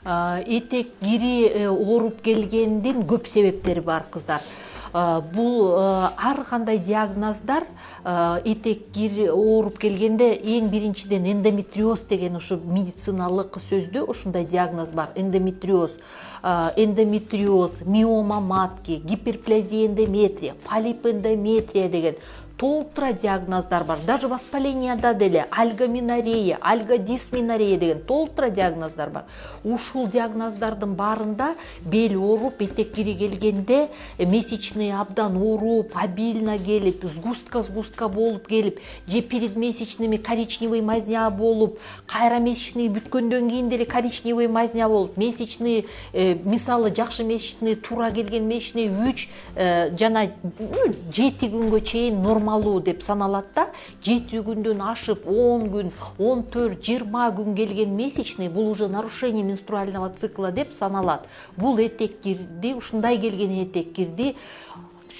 Этек кири ооруп келгендин көп себептери бар кыздар. Бул ар кандай диагноздар этек кири ооруп келгенде эң биринчиден эндометриоз деген ушу медициналык сөздө ушундай диагноз бар. Эндометриоз, миома матки, гиперплазия эндометрия, полип эндометрия деген толтура диагноздар бар. Даже воспаленияда деле альгоминорея, альгодисминорея деген толтура диагноздар бар. Ушул диагноздардын баарында бел ооруп, этек кири келгенде месячный абдан ооруп, обильно келип, сгустка болуп келип, же перед месячными коричневый мазня болуп, кайра месячный бүткөндөн кийин деле коричневый мазня болуп, месячный мисалы жакшы месячный туура келген месячный 3 жана 7 күнгө чейин нормалуу деп саналат да. 7 күндөн ашып 10 күн, 14, 20 күн келген месячный бул уже нарушение менструального цикла деп саналат. Бул этек кирди, ушундай келген этек кирди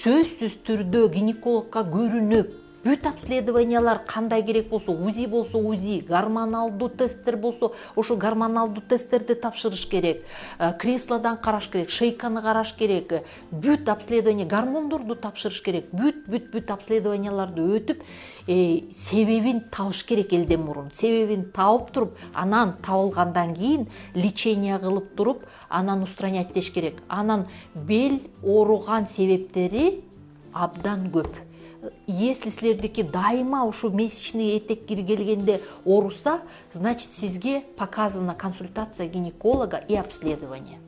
сөзсүз түрдө гинекологко көрүнүп, бүт обследованиялар кандай керек болсо, УЗИ, гормоналдуу тесттер болсо, ошо гормоналдуу тесттерди тапшырыш керек, креслодан караш керек, шейканы караш керек, бүт обследование, гормондорду тапшырыш керек, бүт обследованияларды өтүп, себебин табыш керек элден мурун. Себебин таап туруп, анан табылгандан кийин лечение кылып туруп, анан устранять этиш керек. Анан бел ооруган себептери абдан көп. Если силердики дайыма ушу месячный этек кири келгенде ооруса, значит сизге показана консультация гинеколога и обследование.